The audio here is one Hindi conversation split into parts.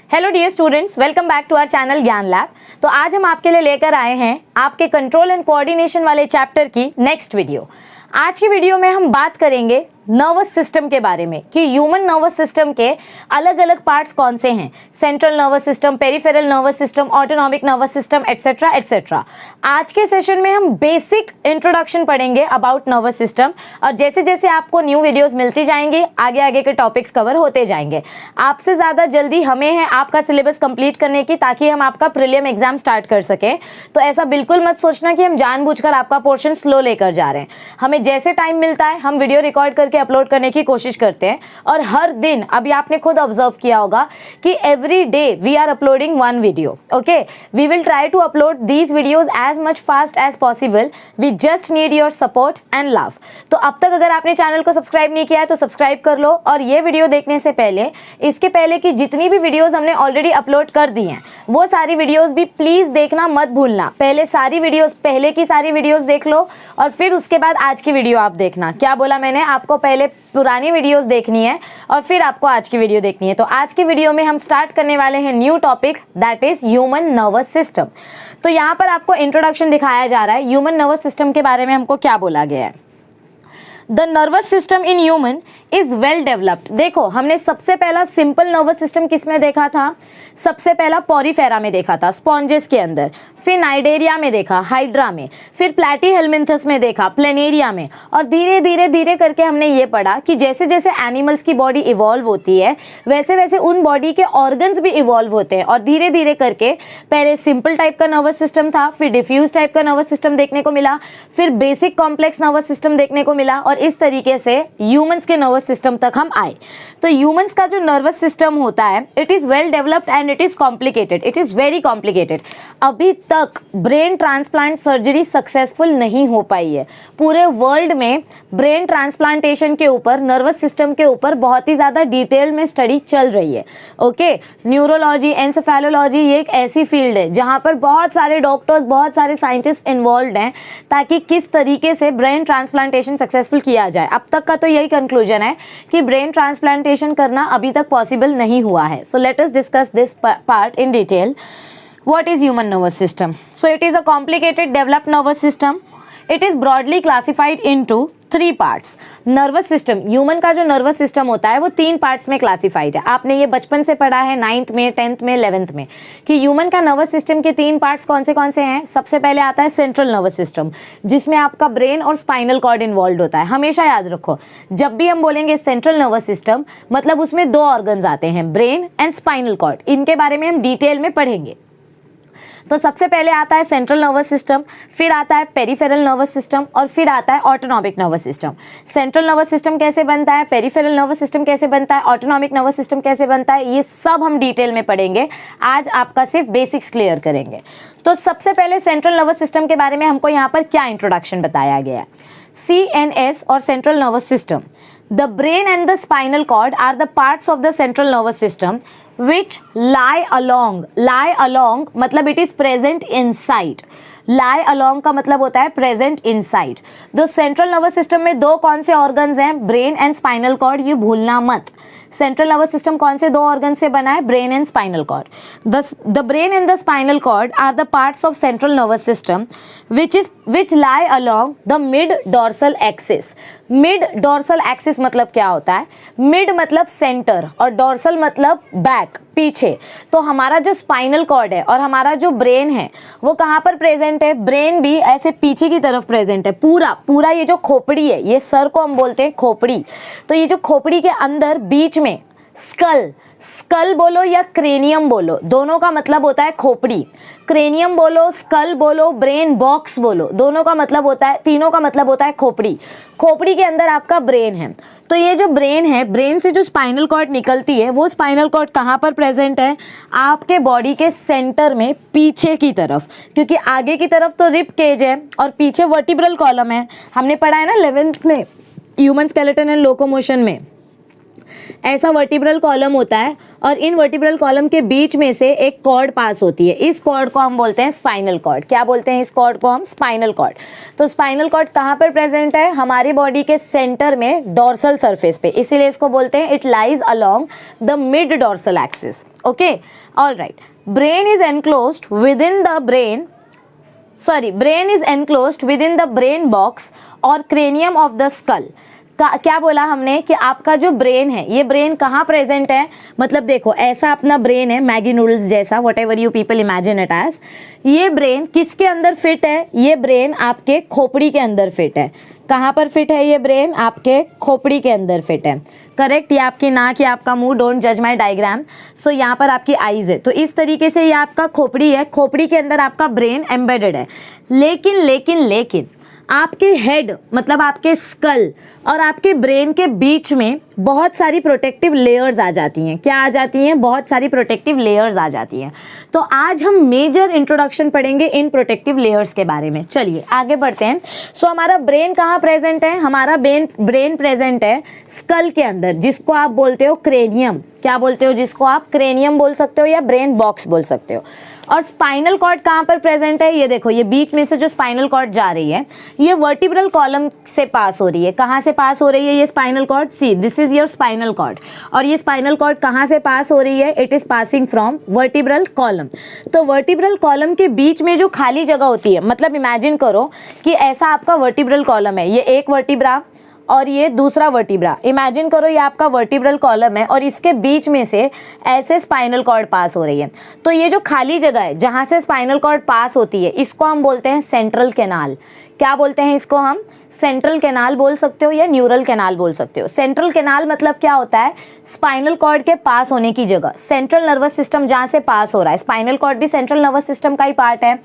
Hello dear students, welcome back to our channel Gyan lab. तो आज हम आपके लिए लेकर आए हैं आपके कंट्रोल एंड कोऑर्डिनेशन वाले चैप्टर की नेक्स्ट वीडियो। आज की वीडियो में हम बात करेंगे नर्वस सिस्टम के बारे में कि ह्यूमन नर्वस सिस्टम के अलग अलग पार्ट्स कौन से हैं, central nervous system, peripheral nervous system, autonomic nervous system, etcetera etcetera. आज के सेशन में हम बेसिक इंट्रोडक्शन पढ़ेंगे अबाउट नर्वस सिस्टम, और जैसे जैसे आपको न्यू वीडियोस मिलती जाएंगी आगे आगे के टॉपिक्स कवर होते जाएंगे। आपसे ज़्यादा जल्दी हमें है आपका सिलेबस कंप्लीट करने की, ताकि हम आपका प्रीलिम एग्जाम स्टार्ट कर सकें। तो ऐसा बिल्कुल मत सोचना कि हम जानबूझकर आपका पोर्शन स्लो लेकर जा रहे हैं। हमें जैसे टाइम मिलता है हम वीडियो रिकॉर्ड करके अपलोड करने की कोशिश करते हैं, और हर दिन, अभी आपने खुद ऑब्जर्व किया होगा कि every day we are uploading one video. Okay, we will try to upload these videos as much fast as possible. We just need your support and love. तो अब तक अगर आपने चैनल को सब्सक्राइब नहीं किया है तो सब्सक्राइब कर लो, और ये वीडियो देखने से पहले, इसके पहले की जितनी भी वीडियोज हमने ऑलरेडी अपलोड कर दी हैं वो सारी वीडियोज भी प्लीज देखना मत भूलना। पहले सारी वीडियोज, पहले की सारी वीडियोज देख लो और फिर उसके बाद आज की वीडियो आप देखना। क्या बोला मैंने? आपको पहले पुरानी वीडियोस देखनी है और फिर आपको आज की वीडियो देखनी है। तो आज की वीडियो में हम स्टार्ट करने वाले हैं new topic, that is human nervous system. तो यहाँ पर आपको इंट्रोडक्शन दिखाया जा रहा है ह्यूमन नर्वस सिस्टम के बारे में हमको क्या बोला गया है। The nervous system in human is well developed. देखो, हमने सबसे पहला सिंपल नर्वस सिस्टम किस में देखा था? सबसे पहला पॉरीफेरा में देखा था, स्पॉन्जेस के अंदर। फिर नाइडेरिया में देखा, हाइड्रा में। फिर प्लैटीहेल्मिन्थस में देखा, प्लेनेरिया में। और धीरे धीरे धीरे करके हमने ये पढ़ा कि जैसे जैसे एनिमल्स की बॉडी इवॉल्व होती है वैसे वैसे उन बॉडी के ऑर्गन्स भी इवॉल्व होते हैं। और धीरे धीरे करके पहले सिंपल टाइप का नर्वस सिस्टम था, फिर डिफ्यूज टाइप का नर्वस सिस्टम देखने को मिला, फिर बेसिक कॉम्प्लेक्स नर्वस सिस्टम देखने को मिला, और इस तरीके से ह्यूमंस के नर्वस सिस्टम तक हम आए। तो ह्यूमंस का जो नर्वस सिस्टम होता है, it is well developed and it is complicated, it is very complicated. अभी तक ब्रेन ट्रांसप्लांट सर्जरी सक्सेसफुल नहीं हो पाई है। पूरे वर्ल्ड में ब्रेन ट्रांसप्लांटेशन के ऊपर, नर्वस सिस्टम के ऊपर बहुत ही ज्यादा डिटेल में स्टडी चल रही है। ओके, न्यूरोलॉजी, एंसेफेलोलॉजी ये एक ऐसी फील्ड है जहां पर बहुत सारे डॉक्टर्स, बहुत सारे साइंटिस्ट इन्वॉल्व हैं, ताकि किस तरीके से ब्रेन ट्रांसप्लांटेशन सक्सेसफुल किया जाए। अब तक का तो यही कंक्लूजन है कि ब्रेन ट्रांसप्लांटेशन करना अभी तक पॉसिबल नहीं हुआ है। So let us discuss this part in detail. What is human nervous system? So it is a complicated developed nervous system. It is broadly classified into 3 parts. Nervous system, human का जो नर्वस सिस्टम होता है वो 3 पार्ट्स में क्लासिफाइड है। आपने ये बचपन से पढ़ा है 9th में, 10th में, 11th में, कि ह्यूमन का नर्वस सिस्टम के 3 पार्ट्स कौन से हैं। सबसे पहले आता है सेंट्रल नर्वस सिस्टम, जिसमें आपका ब्रेन और स्पाइनल कॉर्ड इन्वॉल्व होता है। हमेशा याद रखो, जब भी हम बोलेंगे सेंट्रल नर्वस सिस्टम, मतलब उसमें 2 ऑर्गन्स आते हैं, ब्रेन एंड स्पाइनल कॉर्ड। इनके बारे में हम डिटेल में पढ़ेंगे। तो सबसे पहले आता है सेंट्रल नर्वस सिस्टम, फिर आता है पेरिफेरल नर्वस सिस्टम, और फिर आता है autonomic nervous system. Central nervous system कैसे बनता है, पेरिफेरल नर्वस सिस्टम कैसे बनता है, ऑटोनॉमिक नर्वस सिस्टम कैसे बनता है, ये सब हम डिटेल में पढ़ेंगे। आज आपका सिर्फ बेसिक्स क्लियर करेंगे। तो सबसे पहले सेंट्रल नर्वस सिस्टम के बारे में हमको यहाँ पर क्या इंट्रोडक्शन बताया गया है। CNS और central nervous system, the brain and the spinal cord are the parts of the central nervous system which lie along मतलब it is present inside। lie along का मतलब होता है present inside। तो सेंट्रल नर्वस सिस्टम में 2 कौन से ऑर्गन्स हैं, ब्रेन एंड स्पाइनल कॉर्ड, ये भूलना मत। सेंट्रल नर्वस सिस्टम कौन से 2 ऑर्गन से बना है, brain and spinal cord. The brain and the spinal cord are the parts of central nervous system which lie along the mid dorsal axis. Mid dorsal axis मतलब क्या होता है? मिड मतलब सेंटर और डॉर्सल मतलब बैक, पीछे। तो हमारा जो स्पाइनल कॉर्ड है और हमारा जो ब्रेन है वो कहाँ पर प्रेजेंट है? ब्रेन भी ऐसे पीछे की तरफ प्रेजेंट है। पूरा ये जो खोपड़ी है, ये सर को हम बोलते हैं खोपड़ी। तो ये जो खोपड़ी के अंदर बीच में स्कल बोलो या क्रेनियम बोलो, दोनों का मतलब होता है खोपड़ी। क्रेनियम बोलो, स्कल बोलो, ब्रेन बॉक्स बोलो, दोनों का मतलब होता है, तीनों का मतलब होता है खोपड़ी। खोपड़ी के अंदर आपका ब्रेन है। तो ये जो ब्रेन है, ब्रेन से जो स्पाइनल कॉर्ड निकलती है, वो स्पाइनल कॉर्ड कहाँ पर प्रेजेंट है? आपके बॉडी के सेंटर में, पीछे की तरफ, क्योंकि आगे की तरफ तो रिब केज है और पीछे वर्टिब्रल कॉलम है। हमने पढ़ा है ना 11th में ह्यूमन स्केलेटन एंड लोकोमोशन में। ऐसा वर्टिब्रल कॉलम होता है और इन वर्टिब्रल कॉलम के बीच में से एक कॉर्ड पास होती है। इस कॉर्ड को हम बोलते हैं स्पाइनल कॉर्ड। क्या बोलते हैं इस कॉर्ड को हम? Spinal cord. तो स्पाइनल कॉर्ड कहाँ पर प्रेजेंट है? हमारी बॉडी के सेंटर में डॉर्सल सरफेस पे, इसीलिए इसको बोलते हैं it lies along the mid dorsal axis. Okay, alright. Brain is enclosed within the brain is enclosed within the brain box or cranium of the skull। क्या बोला हमने कि आपका जो ब्रेन है, ये ब्रेन कहाँ प्रेजेंट है? मतलब देखो, ऐसा अपना ब्रेन है मैगी नूडल्स जैसा, whatever you people imagine it as. ये ब्रेन किसके अंदर फिट है? ये ब्रेन आपके खोपड़ी के अंदर फिट है। कहाँ पर फिट है ये ब्रेन? आपके खोपड़ी के अंदर फिट है। करेक्ट। ये आपकी नाक, ये आपका मुंह, डोंट जज माय डायग्राम। सो यहाँ पर आपकी आईज है, तो इस तरीके से ये आपका खोपड़ी है। खोपड़ी के अंदर आपका ब्रेन एम्बेडेड है। लेकिन आपके हेड मतलब आपके स्कल और आपके ब्रेन के बीच में बहुत सारी प्रोटेक्टिव लेयर्स आ जाती हैं। क्या आ जाती हैं? बहुत सारी प्रोटेक्टिव लेयर्स आ जाती हैं। तो आज हम मेजर इंट्रोडक्शन पढ़ेंगे इन प्रोटेक्टिव लेयर्स के बारे में। चलिए आगे बढ़ते हैं। सो हमारा ब्रेन कहाँ प्रेजेंट है? हमारा ब्रेन प्रेजेंट है स्कल के अंदर, जिसको आप बोलते हो क्रेनियम। क्या बोलते हो? जिसको आप क्रेनियम बोल सकते हो या ब्रेन बॉक्स बोल सकते हो। और स्पाइनल कॉर्ड कहाँ पर प्रेजेंट है? ये देखो, ये बीच में से जो स्पाइनल कॉर्ड जा रही है, ये वर्टिब्रल कॉलम से पास हो रही है। कहाँ से पास हो रही है ये spinal cord? See, this is your spinal cord. और ये स्पाइनल कॉर्ड कहाँ से पास हो रही है? It is passing from vertebral column. तो वर्टिब्रल कॉलम के बीच में जो खाली जगह होती है, मतलब इमेजिन करो कि ऐसा आपका वर्टिब्रल कॉलम है, ये एक वर्टिब्रा और ये दूसरा वर्टिब्रा। इमेजिन करो ये आपका वर्टिब्रल कॉलम है और इसके बीच में से ऐसे स्पाइनल कॉर्ड पास हो रही है। तो ये जो खाली जगह है जहाँ से स्पाइनल कॉर्ड पास होती है, इसको हम बोलते हैं सेंट्रल कैनाल। क्या बोलते हैं इसको हम? सेंट्रल कैनाल बोल सकते हो या न्यूरल कैनाल बोल सकते हो। सेंट्रल कैनाल मतलब क्या होता है? स्पाइनल कॉर्ड के पास होने की जगह, सेंट्रल नर्वस सिस्टम जहाँ से पास हो रहा है। स्पाइनल कॉर्ड भी सेंट्रल नर्वस सिस्टम का ही पार्ट है।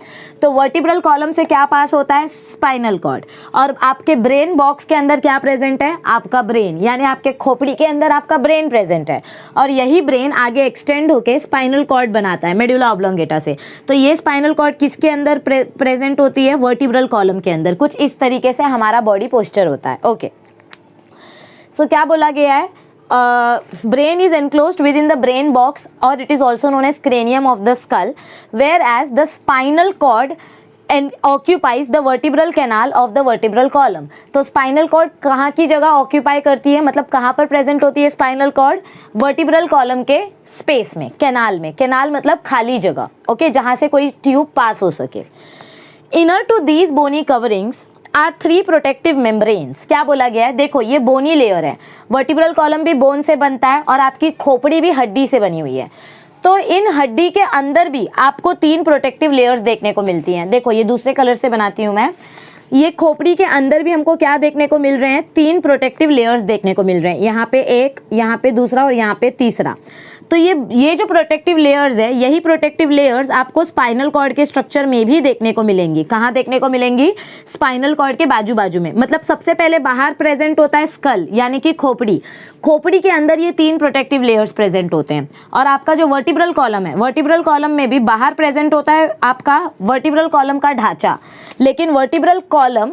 तो वर्टिब्रल कॉलम से क्या पास होता है? Spinal cord. और आपके ब्रेन बॉक्स के अंदर क्या प्रेजेंट है? आपका ब्रेन, यानी आपके खोपड़ी के अंदर आपका ब्रेन प्रेजेंट है। और यही ब्रेन आगे एक्सटेंड होकर स्पाइनल कॉर्ड बनाता है मेडुला ऑब्लोंगेटा से। तो ये स्पाइनल कॉर्ड किसके अंदर प्रेजेंट होती है? वर्टिब्रल कॉलम के अंदर। कुछ इस तरीके से हमारा बॉडी पोस्चर होता है। ओके, सो क्या बोला गया है? Brain is enclosed within the brain box और it is also known as cranium of the skull, whereas the spinal cord and occupies the vertebral canal of the vertebral column. तो स्पाइनल कॉर्ड कहाँ की जगह ऑक्यूपाई करती है? मतलब कहाँ पर प्रेजेंट होती है स्पाइनल कॉर्ड? वर्टिब्रल कॉलम के स्पेस में, कैनाल में। कैनाल मतलब खाली जगह, ओके, जहाँ से कोई ट्यूब पास हो सके। Inner to these bony coverings are 3 protective membranes. क्या बोला गया है? देखो, ये बोनी लेयर है। वर्टिब्रल कॉलम भी बोन से बनता है और आपकी खोपड़ी भी हड्डी से बनी हुई है। तो इन हड्डी के अंदर भी आपको 3 प्रोटेक्टिव लेयर्स देखने को मिलती हैं। देखो, ये दूसरे कलर से बनाती हूँ मैं। ये खोपड़ी के अंदर भी हमको क्या देखने को मिल रहे हैं? 3 प्रोटेक्टिव लेयर्स देखने को मिल रहे हैं। यहाँ पे एक, यहाँ पे दूसरा और यहाँ पे तीसरा। तो ये जो प्रोटेक्टिव लेयर्स है, यही प्रोटेक्टिव लेयर्स आपको स्पाइनल कॉर्ड के स्ट्रक्चर में भी देखने को मिलेंगी। कहाँ देखने को मिलेंगी? स्पाइनल कॉर्ड के बाजू बाजू में। मतलब सबसे पहले बाहर प्रेजेंट होता है स्कल, यानी कि खोपड़ी। खोपड़ी के अंदर ये 3 प्रोटेक्टिव लेयर्स प्रेजेंट होते हैं। और आपका जो वर्टिब्रल कॉलम है, वर्टिब्रल कॉलम में भी बाहर प्रेजेंट होता है आपका वर्टिब्रल कॉलम का ढांचा। लेकिन वर्टिब्रल कॉलम,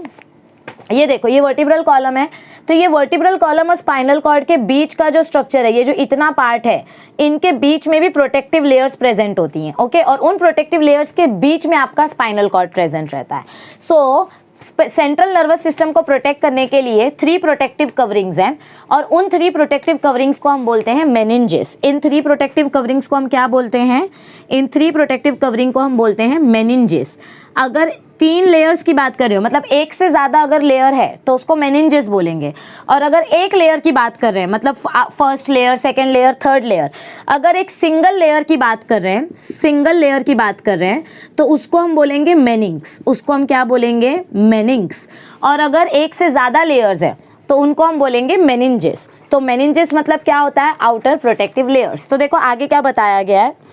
ये देखो, ये वर्टिब्रल कॉलम है। तो ये वर्टिब्रल कॉलम और स्पाइनल कॉर्ड के बीच का जो स्ट्रक्चर है, ये जो इतना पार्ट है, इनके बीच में भी प्रोटेक्टिव लेयर्स प्रेजेंट होती हैं। ओके, और उन प्रोटेक्टिव लेयर्स के बीच में आपका स्पाइनल कॉर्ड प्रेजेंट रहता है। सो सेंट्रल नर्वस सिस्टम को प्रोटेक्ट करने के लिए 3 प्रोटेक्टिव कवरिंग्स हैं और उन 3 प्रोटेक्टिव कवरिंग्स को हम बोलते हैं मेनिंजेस। इन 3 प्रोटेक्टिव कवरिंग्स को हम क्या बोलते हैं? इन 3 प्रोटेक्टिव कवरिंग को हम बोलते हैं मेनिंजेस। अगर 3 लेयर्स की बात कर रहे हो, मतलब एक से ज़्यादा अगर लेयर है तो उसको मेनिंजेस बोलेंगे। और अगर एक लेयर की बात कर रहे हैं, मतलब first layer, second layer, third layer, अगर एक सिंगल लेयर की बात कर रहे हैं, सिंगल लेयर की बात कर रहे हैं, तो उसको हम बोलेंगे मेनिंग्स। उसको हम क्या बोलेंगे? मेनिंग्स। और अगर एक से ज़्यादा लेयर्स है तो उनको हम बोलेंगे मेनिंजेस। तो मेनिंजेस मतलब क्या होता है? Outer protective layers. तो देखो आगे क्या बताया गया है।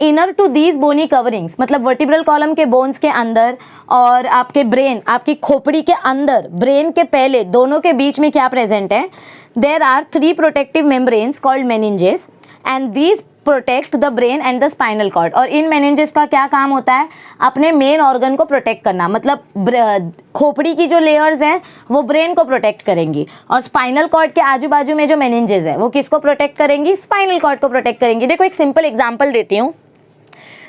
Inner to these bony coverings, मतलब वर्टिब्रल कॉलम के बोन्स के अंदर और आपके ब्रेन, आपकी खोपड़ी के अंदर, ब्रेन के पहले, दोनों के बीच में क्या प्रेजेंट है? There are 3 protective membranes called meninges and these protect the brain and the spinal cord. और इन मेनिंजेस का क्या काम होता है, अपने मेन ऑर्गन को प्रोटेक्ट करना, मतलब खोपड़ी की जो लेयर्स हैं वो ब्रेन को प्रोटेक्ट करेंगी, और स्पाइनल कॉर्ड के आजू बाजू में जो मेनिंजेस है वो किसको प्रोटेक्ट करेंगी, स्पाइनल कॉर्ड को प्रोटेक्ट करेंगी। देखो एक सिंपल एग्जाम्पल देती हूँ,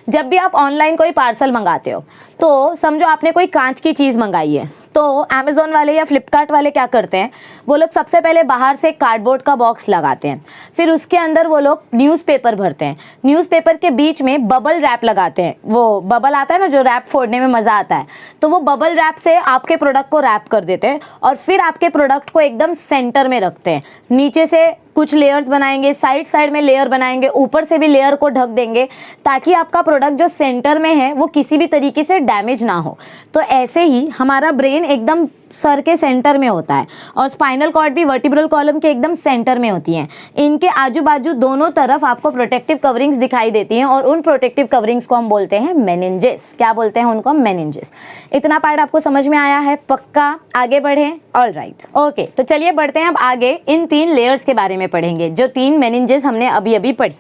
जब भी आप ऑनलाइन कोई पार्सल मंगाते हो तो समझो आपने कोई कांच की चीज़ मंगाई है, तो अमेज़ॉन वाले या फ्लिपकार्ट वाले क्या करते हैं, वो लोग सबसे पहले बाहर से कार्डबोर्ड का बॉक्स लगाते हैं, फिर उसके अंदर वो लोग न्यूज़पेपर भरते हैं, न्यूज़पेपर के बीच में बबल रैप लगाते हैं, वो बबल आता है ना जो रैप फोड़ने में मज़ा आता है, तो वो बबल रैप से आपके प्रोडक्ट को रैप कर देते हैं और फिर आपके प्रोडक्ट को एकदम सेंटर में रखते हैं। नीचे से कुछ लेयर्स बनाएंगे, साइड साइड में लेयर बनाएंगे, ऊपर से भी लेयर को ढक देंगे ताकि आपका प्रोडक्ट जो सेंटर में है वो किसी भी तरीके से डैमेज ना हो। तो ऐसे ही हमारा ब्रेन एकदम सर के सेंटर में होता है और स्पाइनल कॉर्ड भी वर्टिब्रल कॉलम के एकदम सेंटर में होती हैं। इनके आजू बाजू दोनों तरफ आपको प्रोटेक्टिव कवरिंग्स दिखाई देती हैं और उन प्रोटेक्टिव कवरिंग्स को हम बोलते हैं मेनिंजेस। क्या बोलते हैं उनको, मेनिंजेस। इतना पार्ट आपको समझ में आया है, पक्का? आगे बढ़ें, ऑल राइट, ओके। तो चलिए बढ़ते हैं अब आगे, इन 3 लेयर्स के बारे में पढ़ेंगे, जो 3 मेनिंजेस हमने अभी अभी पढ़ी।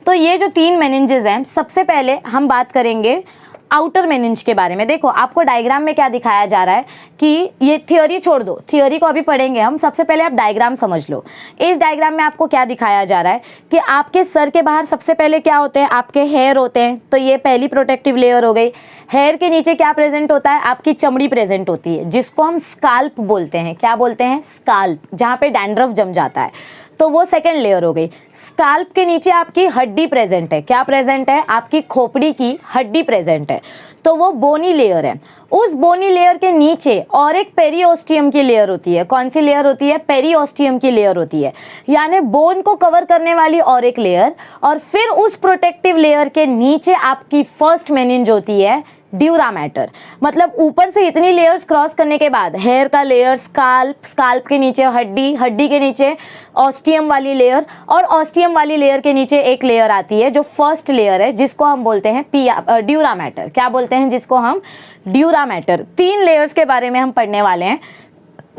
तो ये जो 3 मेनिंजेस हैं, सबसे पहले हम बात करेंगे आउटर मेनिंज के बारे में। देखो आपको डायग्राम में क्या दिखाया जा रहा है कि ये थ्योरी छोड़ दो, थ्योरी को अभी पढ़ेंगे हम, सबसे पहले आप डायग्राम समझ लो। इस डायग्राम में आपको क्या दिखाया जा रहा है कि आपके सर के बाहर सबसे पहले क्या होते हैं, आपके हेयर होते हैं, तो ये पहली प्रोटेक्टिव लेयर हो गई। हेयर के नीचे क्या प्रेजेंट होता है, आपकी चमड़ी प्रेजेंट होती है, जिसको हम स्काल्प बोलते हैं। क्या बोलते हैं, स्काल्प, जहाँ पे डैंड्रफ जम जाता है, तो वो सेकेंड लेयर हो गई। स्काल्प के नीचे आपकी हड्डी प्रेजेंट है, क्या प्रेजेंट है, आपकी खोपड़ी की हड्डी प्रेजेंट है, तो वो बोनी लेयर है। उस बोनी लेयर के नीचे और एक पेरिओस्टियम की लेयर होती है। कौन सी लेयर होती है, पेरिओस्टियम की लेयर होती है, यानी बोन को कवर करने वाली और एक लेयर। और फिर उस प्रोटेक्टिव लेयर के नीचे आपकी फर्स्ट मेनिंज होती है ड्यूरा मैटर। मतलब ऊपर से इतनी लेयर्स क्रॉस करने के बाद हेयर का लेयर, स्काल्प के नीचे हड्डी, हड्डी के नीचे ऑस्टियम वाली लेयर, और ऑस्टियम वाली लेयर के नीचे एक लेयर आती है जो फर्स्ट लेयर है, जिसको हम बोलते हैं ड्यूरा मैटर। क्या बोलते हैं, जिसको हम ड्यूरा मैटर। 3 लेयर्स के बारे में हम पढ़ने वाले हैं।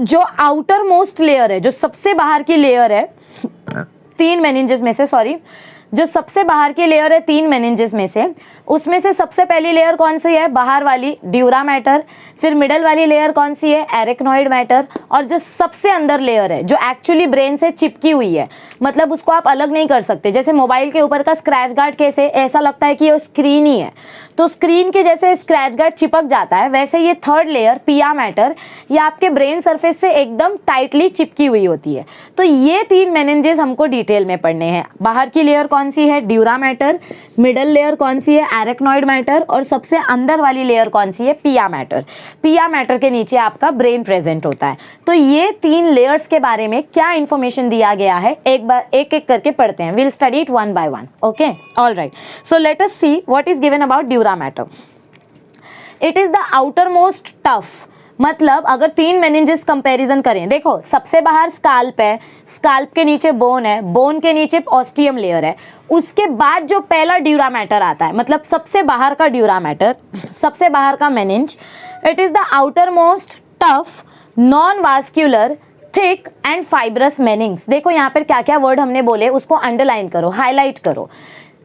जो आउटर मोस्ट लेयर है, जो सबसे बाहर की लेयर है 3 मेनिंजेस में से, सॉरी, जो सबसे बाहर की लेयर है 3 मेनिंजेस में से, उसमें से सबसे पहली लेयर कौन सी है, बाहर वाली, ड्यूरा मैटर। फिर मिडल वाली लेयर कौन सी है, एरेक्नॉइड मैटर। और जो सबसे अंदर लेयर है, जो एक्चुअली ब्रेन से चिपकी हुई है, मतलब उसको आप अलग नहीं कर सकते। जैसे मोबाइल के ऊपर का स्क्रैच गार्ड कैसे ऐसा लगता है कि ये स्क्रीन ही है, तो स्क्रीन के जैसे स्क्रैच गार्ड चिपक जाता है, वैसे ये थर्ड लेयर पिया मैटर, ये आपके ब्रेन सरफेस से एकदम टाइटली चिपकी हुई होती है। तो ये 3 मेनिंजेस हमको डिटेल में पढ़ने हैं। बाहर की लेयर कौन सी है, ड्यूरा मैटर। मिडल लेयर कौन सी है, एरेक्नॉइड मैटर। और सबसे अंदर वाली लेयर कौन सी है, पिया मैटर। पिया मैटर के नीचे आपका ब्रेन प्रेजेंट होता है। तो ये 3 लेयर्स के बारे में क्या इंफॉर्मेशन दिया गया है, एक बार एक एक करके पढ़ते हैं। Will study it one by one, okay, all right. So let us see what is given about dura matter. It is the outermost tough, मतलब अगर 3 मेनिंजेस कंपैरिजन करें, देखो सबसे बाहर स्काल्प है, स्काल्प के नीचे बोन है, बोन के नीचे ऑस्टियम लेयर है, उसके बाद जो पहला ड्यूरा मैटर आता है, मतलब सबसे बाहर का ड्यूरा मैटर, सबसे बाहर का meninge. It is the outermost tough, non vascular, thick and fibrous meninges. देखो यहाँ पर क्या क्या वर्ड हमने बोले, उसको अंडरलाइन करो, हाईलाइट करो।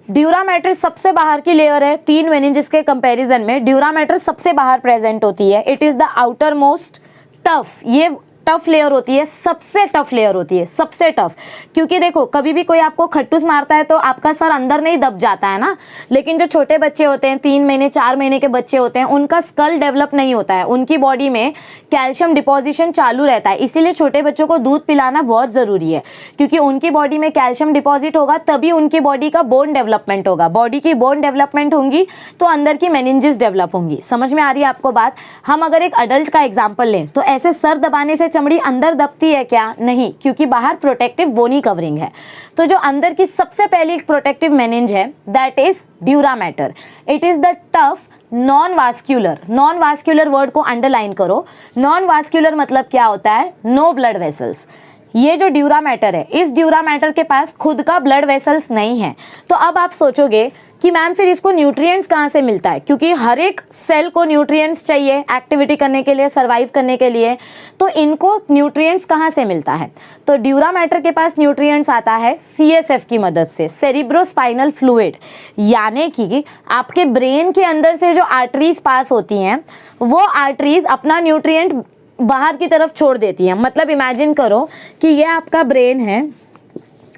ड्यूरा मैटर सबसे बाहर की लेयर है, 3 मेनिंजेस के कंपैरिजन में ड्यूरा मैटर सबसे बाहर प्रेजेंट होती है। It is the outermost tough, ये टफ लेयर होती है, सबसे टफ लेयर होती है, सबसे टफ। क्योंकि देखो कभी भी कोई आपको खट्टूस मारता है तो आपका सर अंदर नहीं दब जाता है ना, लेकिन जो छोटे बच्चे होते हैं, 3 महीने 4 महीने के बच्चे होते हैं, उनका स्कल डेवलप नहीं होता है, उनकी बॉडी में कैल्शियम डिपोजिशन चालू रहता है। इसीलिए छोटे बच्चों को दूध पिलाना बहुत ज़रूरी है, क्योंकि उनकी बॉडी में कैल्शियम डिपॉजिट होगा तभी उनकी बॉडी का बोन डेवलपमेंट होगा। बॉडी की बोन डेवलपमेंट होंगी तो अंदर की मेनिंजेस डेवलप होंगी। समझ में आ रही है आपको बात? हम अगर एक अडल्ट का एग्जाम्पल लें तो ऐसे सर दबाने से चमड़ी अंदर दबती है क्या? नहीं, क्योंकि बाहर प्रोटेक्टिव बोनी कवरिंग है। तो जो अंदर की सबसे पहली प्रोटेक्टिव मेनिंज है that is dura matter. It is the tough non vascular. Non vascular word को अंडरलाइन करो। नॉन वास्क्यूलर मतलब क्या होता है? No blood vessels. ये जो ड्यूरा मैटर है, इस ड्यूरा मैटर के पास खुद का ब्लड वेसल्स नहीं है। तो अब आप सोचोगे कि मैम फिर इसको न्यूट्रिएंट्स कहाँ से मिलता है, क्योंकि हर एक सेल को न्यूट्रिएंट्स चाहिए एक्टिविटी करने के लिए, सर्वाइव करने के लिए, तो इनको न्यूट्रिएंट्स कहाँ से मिलता है। तो ड्यूरा मैटर के पास न्यूट्रिएंट्स आता है CSF की मदद से, सेरिब्रोस्पाइनल फ्लूइड, यानी कि आपके ब्रेन के अंदर से जो आर्टरीज पास होती हैं वो आर्टरीज अपना न्यूट्रिएंट बाहर की तरफ छोड़ देती हैं। मतलब इमेजिन करो कि ये आपका ब्रेन है,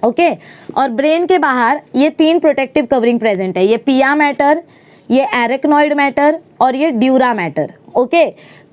ओके, और ब्रेन के बाहर ये 3 प्रोटेक्टिव कवरिंग प्रेजेंट है, ये पिया मैटर, ये एरेक्नॉइड मैटर और ये ड्यूरा मैटर, ओके।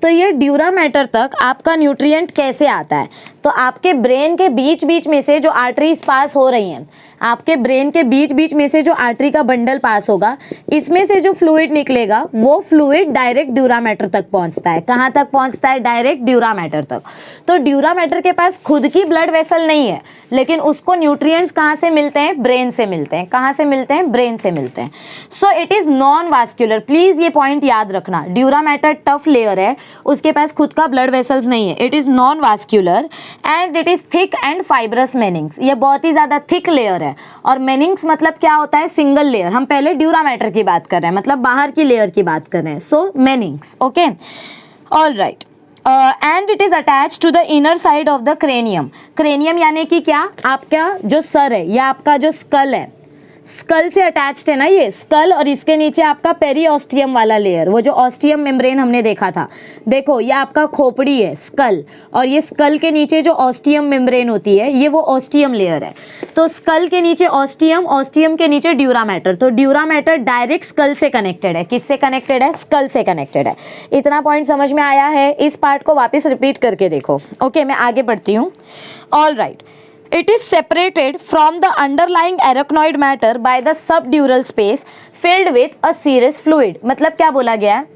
तो ये ड्यूरा मैटर तक आपका न्यूट्रिएंट कैसे आता है, तो आपके ब्रेन के बीच बीच में से जो आर्टरीज पास हो रही हैं, आपके ब्रेन के बीच बीच में से जो आर्टरी का बंडल पास होगा, इसमें से जो फ्लूइड निकलेगा वो फ्लूइड डायरेक्ट ड्यूरा मैटर तक पहुंचता है। कहाँ तक पहुंचता है? डायरेक्ट ड्यूरा मैटर तक। तो ड्यूरा मैटर के पास खुद की ब्लड वेसल नहीं है, लेकिन उसको न्यूट्रिएंट्स कहाँ से मिलते हैं? ब्रेन से मिलते हैं। कहाँ से मिलते हैं? ब्रेन से मिलते हैं। So it is non vascular, please ये पॉइंट याद रखना। ड्यूरा मैटर टफ लेयर है, उसके पास खुद का ब्लड वेसल्स नहीं है। It is non vascular and it is thick and fibrous meninges. ये बहुत ही ज़्यादा थिक लेयर है। और मेनिंग्स मतलब क्या होता है? Single layer. हम पहले ड्यूरा मैटर की बात कर रहे हैं, मतलब बाहर की लेयर की बात कर रहे हैं। So meninges, okay, all right. And it is attach to the inner side of the cranium. Cranium यानी कि क्या? आपका जो सर है या आपका जो स्कल है, स्कल से अटैच्ड है ना ये स्कल, और इसके नीचे आपका पेरीऑस्टियम वाला लेयर, वो जो ऑस्टियम मेम्ब्रेन हमने देखा था, देखो ये आपका खोपड़ी है स्कल, और ये स्कल के नीचे जो ऑस्टियम मेम्ब्रेन होती है ये वो ऑस्टियम लेयर है। तो स्कल के नीचे ऑस्टियम, ऑस्टियम के नीचे ड्यूरा मैटर। तो ड्यूरा मैटर डायरेक्ट स्कल से कनेक्टेड है। किससे कनेक्टेड है? स्कल से कनेक्टेड है। इतना पॉइंट समझ में आया है? इस पार्ट को वापस रिपीट करके देखो, ओके। मैं आगे बढ़ती हूँ। All right. It is separated from the underlying arachnoid matter by the subdural space filled with a serous fluid। मतलब क्या बोला गया है?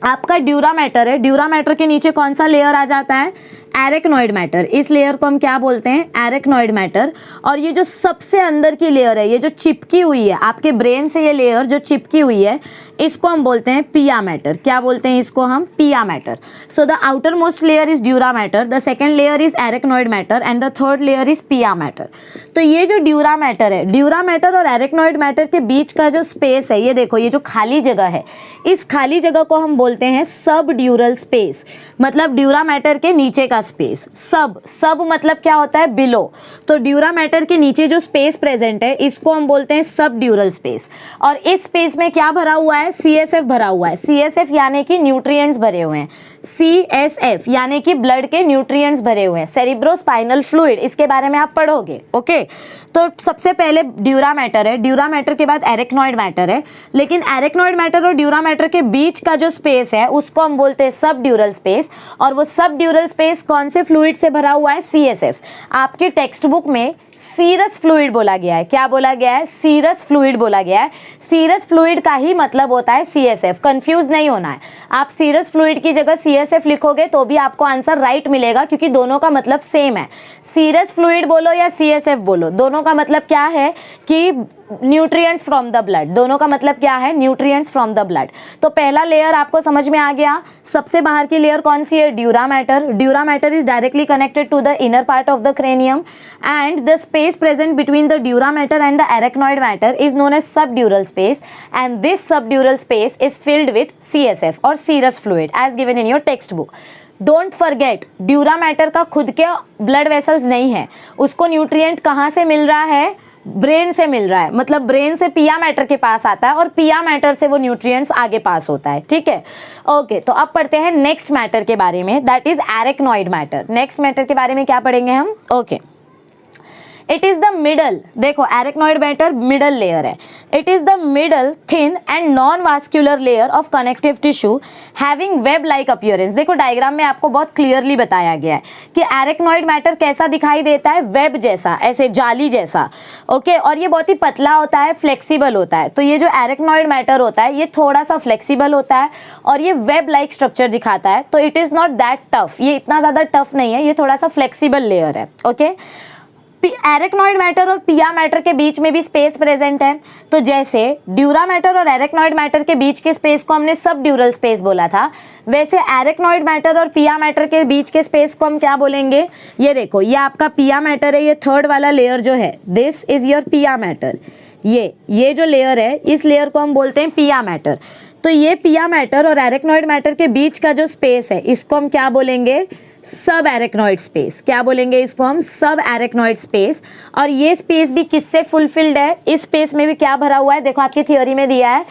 आपका ड्यूरा मैटर है, ड्यूरा मैटर के नीचे कौन सा लेयर आ जाता है? Arachnoid matter. इस लेयर को हम क्या बोलते हैं? Arachnoid matter. और ये जो सबसे अंदर की लेयर है, ये जो चिपकी हुई है आपके ब्रेन से, ये लेयर जो चिपकी हुई है, इसको हम बोलते हैं पिया मैटर। क्या बोलते हैं इसको हम? पिया matter. So the outer most layer is dura matter, the second layer is arachnoid matter and the third layer is पिया मैटर। तो ये जो ड्यूरा मैटर है, ड्यूरा मैटर और एरेक्नॉइड मैटर के बीच का जो स्पेस है, ये देखो, ये जो खाली जगह है, इस खाली जगह को हम बोलते हैं सब ड्यूरल स्पेस। मतलब ड्यूरा मैटर के नीचे का स्पेस। सब मतलब क्या होता है? बिलो। तो ड्यूरा मैटर के नीचे जो स्पेस प्रेजेंट है, इसको हम बोलते हैं सब ड्यूरल स्पेस। और इस स्पेस में क्या भरा हुआ है? CSF भरा हुआ है। CSF यानी कि न्यूट्रिएंट्स भरे हुए हैं। CSF यानी कि ब्लड के न्यूट्रिएंट्स भरे हुए हैं। सेरिब्रोस्पाइनल फ्लूइड, इसके बारे में आप पढ़ोगे, ओके। तो सबसे पहले ड्यूरा मैटर है, ड्यूरा मैटर के बाद एरेक्नॉइड मैटर है, लेकिन एरेक्नॉइड मैटर और ड्यूरा मैटर के बीच का जो स्पेस है उसको हम बोलते हैं सब ड्यूरल स्पेस। और वो सब ड्यूरल स्पेस कौन से फ्लूइड से भरा हुआ है? CSF। आपके टेक्स्ट बुक में सीरस फ्लूइड बोला गया है। क्या बोला गया है? सीरस फ्लूइड बोला गया है। सीरस फ्लूइड का ही मतलब होता है CSF। कंफ्यूज नहीं होना है। आप सीरस फ्लूइड की जगह CSF लिखोगे तो भी आपको आंसर राइट मिलेगा, क्योंकि दोनों का मतलब सेम है। सीरस फ्लूइड बोलो या CSF बोलो, दोनों का मतलब क्या है कि न्यूट्रिएंट्स फ्रॉम द ब्लड। दोनों का मतलब क्या है? Nutrients from the blood. तो पहला लेयर आपको समझ में आ गया। सबसे बाहर की लेयर कौन सी है? Dura mater. Dura mater is directly connected to the inner part of the cranium and the space present between the dura matter and the arachnoid matter is known as subdural space, and this subdural space is filled with CSF or serous fluid as given in your textbook. Don't forget, dura mater का खुद के ब्लड वेसल्स नहीं है, उसको न्यूट्रिएंट कहाँ से मिल रहा है? ब्रेन से मिल रहा है। मतलब ब्रेन से पिया मैटर के पास आता है और पिया मैटर से वो न्यूट्रिएंट्स आगे पास होता है, ठीक है, ओके। तो अब पढ़ते हैं नेक्स्ट मैटर के बारे में, that is arachnoid matter. Next matter के बारे में क्या पढ़ेंगे हम? Okay. It is the middle, देखो एरेक्नॉइड मैटर मिडल लेयर है। It is the middle thin and non vascular layer of connective tissue having web like appearance. देखो डायग्राम में आपको बहुत क्लियरली बताया गया है कि एरेक्नॉइड मैटर कैसा दिखाई देता है? वेब जैसा, ऐसे जाली जैसा, ओके। और ये बहुत ही पतला होता है, फ्लेक्सिबल होता है। तो ये जो एरेक्नॉइड मैटर होता है ये थोड़ा सा फ्लेक्सिबल होता है और ये वेब लाइक स्ट्रक्चर दिखाता है। तो it is not that tough, ये इतना ज़्यादा टफ नहीं है, ये थोड़ा सा फ्लेक्सिबल लेयर है, ओके। एरेक्नॉइड मैटर और पिया मैटर के बीच में भी स्पेस प्रेजेंट है। तो जैसे ड्यूरा मैटर और एरेक्नॉइड मैटर के बीच के स्पेस को हमने सब ड्यूरल स्पेस बोला था, वैसे एरेक्नॉइड मैटर और पिया मैटर के बीच के स्पेस को हम क्या बोलेंगे? ये देखो, ये आपका पिया मैटर है, ये थर्ड वाला लेयर जो है, दिस इज योर पिया मैटर, ये जो लेयर है, इस लेयर को हम बोलते हैं पिया मैटर। तो ये पिया मैटर और एरेक्नॉइड मैटर के बीच का जो स्पेस है, इसको हम क्या बोलेंगे? सब एरेक्नॉइड स्पेस। क्या बोलेंगे इसको हम? सब एरेक्नॉइड स्पेस। और ये स्पेस भी किससे फुलफिल्ड है? इस स्पेस में भी क्या भरा हुआ है? देखो आपकी थियोरी में दिया है,